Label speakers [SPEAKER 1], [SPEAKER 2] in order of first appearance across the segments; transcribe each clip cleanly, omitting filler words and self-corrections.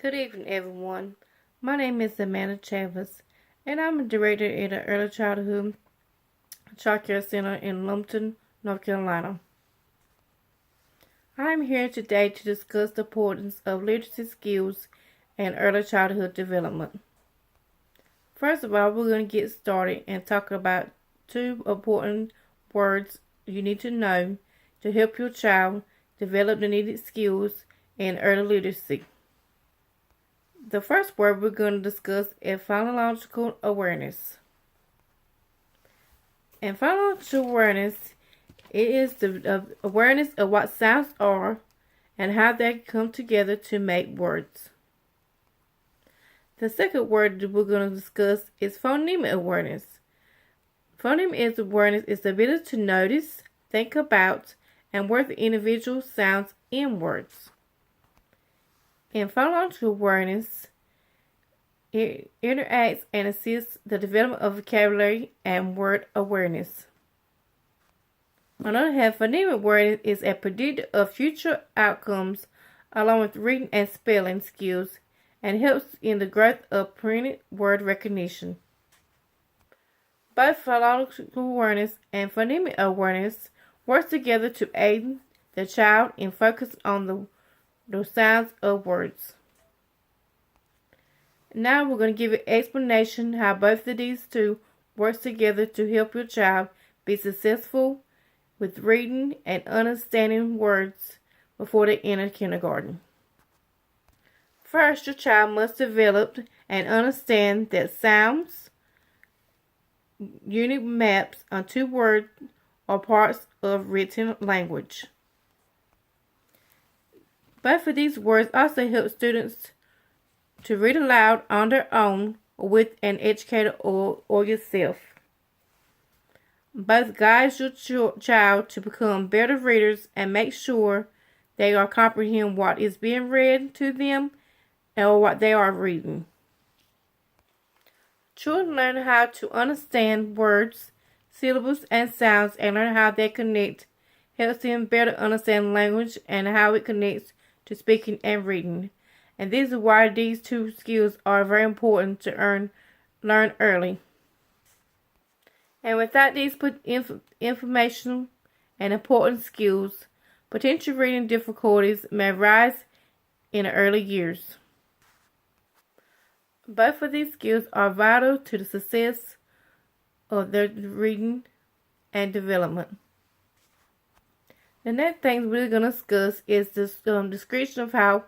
[SPEAKER 1] Good evening, everyone. My name is Amanda Chavez, and I'm a director at the Early Childhood Child Care Center in Lumpton, North Carolina. I'm here today to discuss the importance of literacy skills and early childhood development. First of all, we're going to get started and talk about two important words you need to know to help your child develop the needed skills in early literacy. The first word we're going to discuss is phonological awareness. And phonological awareness, it is the awareness of what sounds are and how they come together to make words. The second word that we're going to discuss is phonemic awareness. Phonemic awareness is the ability to notice, think about, and work the individual sounds in words. In phonological awareness, it interacts and assists the development of vocabulary and word awareness. On the other hand, phonemic awareness is a predictor of future outcomes along with reading and spelling skills and helps in the growth of printed word recognition. Both phonological awareness and phonemic awareness work together to aid the child in focus on the sounds of words. Now we're going to give an explanation how both of these two work together to help your child be successful with reading and understanding words before they enter kindergarten. First, your child must develop and understand that sounds, unit maps onto words or parts of written language. Both of these words also help students to read aloud on their own or with an educator or yourself. Both guide your child to become better readers and make sure they are comprehend what is being read to them or what they are reading. Children learn how to understand words, syllables, and sounds and learn how they connect. Helps them better understand language and how it connects to speaking and reading. And this is why these two skills are very important to learn early. And without these information and important skills, potential reading difficulties may rise in the early years. Both of these skills are vital to the success of their reading and development. The next thing we're going to discuss is this description of how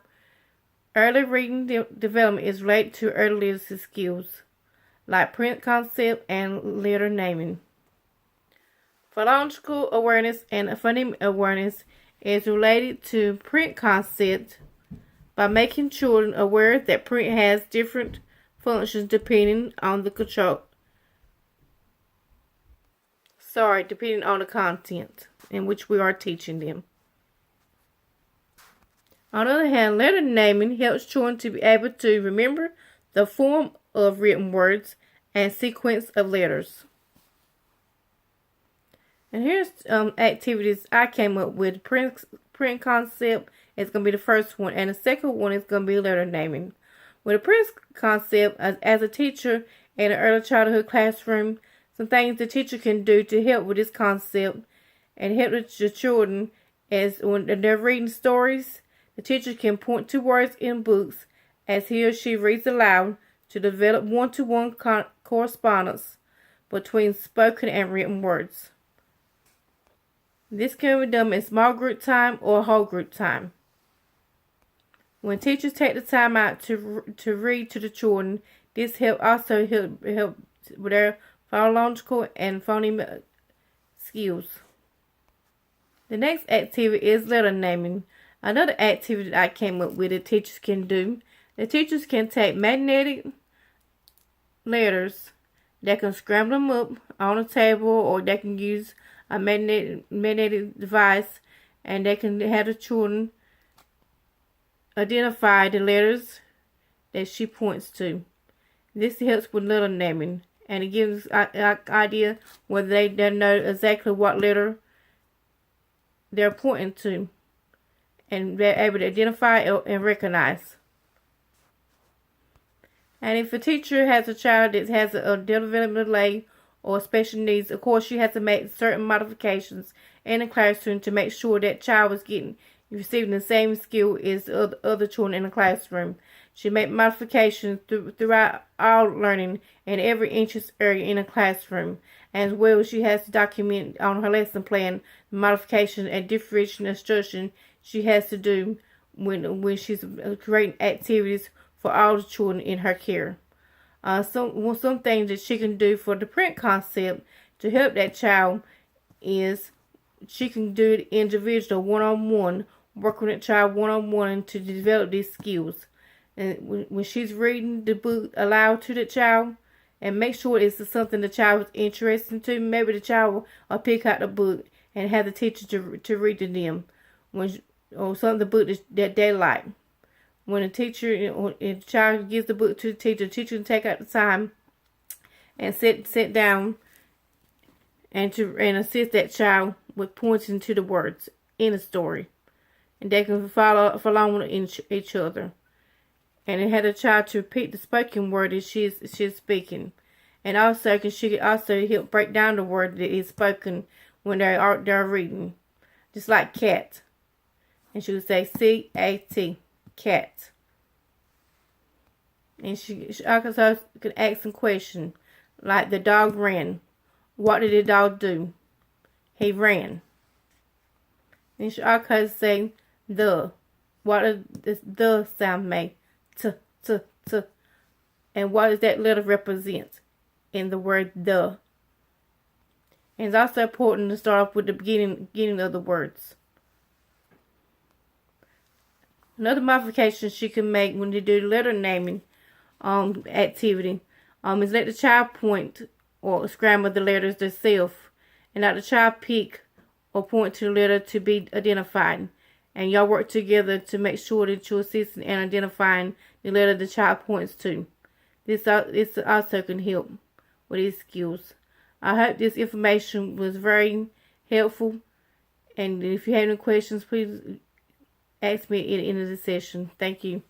[SPEAKER 1] early reading development is related to early literacy skills, like print concept and letter naming. Phonological awareness and phonemic awareness is related to print concept by making children aware that print has different functions depending on the content in which we are teaching them. On the other hand, letter naming helps children to be able to remember the form of written words and sequence of letters. And here's activities I came up with. Print concept is going to be the first one, and the second one is going to be letter naming. With a print concept, as a teacher in an early childhood classroom, some things the teacher can do to help with this concept and help the children is when they're reading stories, the teacher can point to words in books as he or she reads aloud to develop one-to-one correspondence between spoken and written words. This can be done in small group time or whole group time. When teachers take the time out to read to the children, this help with their phonological and phonemic skills. The next activity is letter naming. Another activity that I came up with that teachers can do. The teachers can take magnetic letters. They can scramble them up on a table, or they can use a magnetic device, and they can have the children identify the letters that she points to. This helps with letter naming, and it gives an idea whether they know exactly what letter they're pointing to, and they're able to identify and recognize. And if a teacher has a child that has a developmental delay or special needs, of course, she has to make certain modifications in the classroom to make sure that child is receiving the same skill as other children in the classroom. She make modifications throughout all learning in every interest area in the classroom. As well, she has to document on her lesson plan the modification and differentiation instruction she has to do when she's creating activities for all the children in her care. Some things that she can do for the print concept to help that child is she can do it individual, one-on-one, work with that child one-on-one to develop these skills. And when she's reading the book aloud to the child, and make sure it's something the child is interested to, maybe the child will pick out the book and have the teacher to read to them, or some of the book that they like. When a teacher or a child gives the book to the teacher can take out the time and sit down and assist that child with pointing to the words in the story, and they can follow along with each other. And it had a child to repeat the spoken word that she's speaking, and also she could also help break down the word that is spoken when they're reading, just like cat, and she would say C-A-T, cat. And she also could ask some questions like the dog ran. What did the dog do? He ran. And she also say the. What does the sound make? T. And what does that letter represent in the word the? And it's also important to start off with the beginning of the words. Another modification she can make when they do the letter naming activity is let the child point or scramble the letters themselves, and let the child pick or point to the letter to be identified. And y'all work together to make sure that you're assisting and identifying the letter the child points to. This also can help with these skills. I hope this information was very helpful. And if you have any questions, please ask me at the end of the session. Thank you.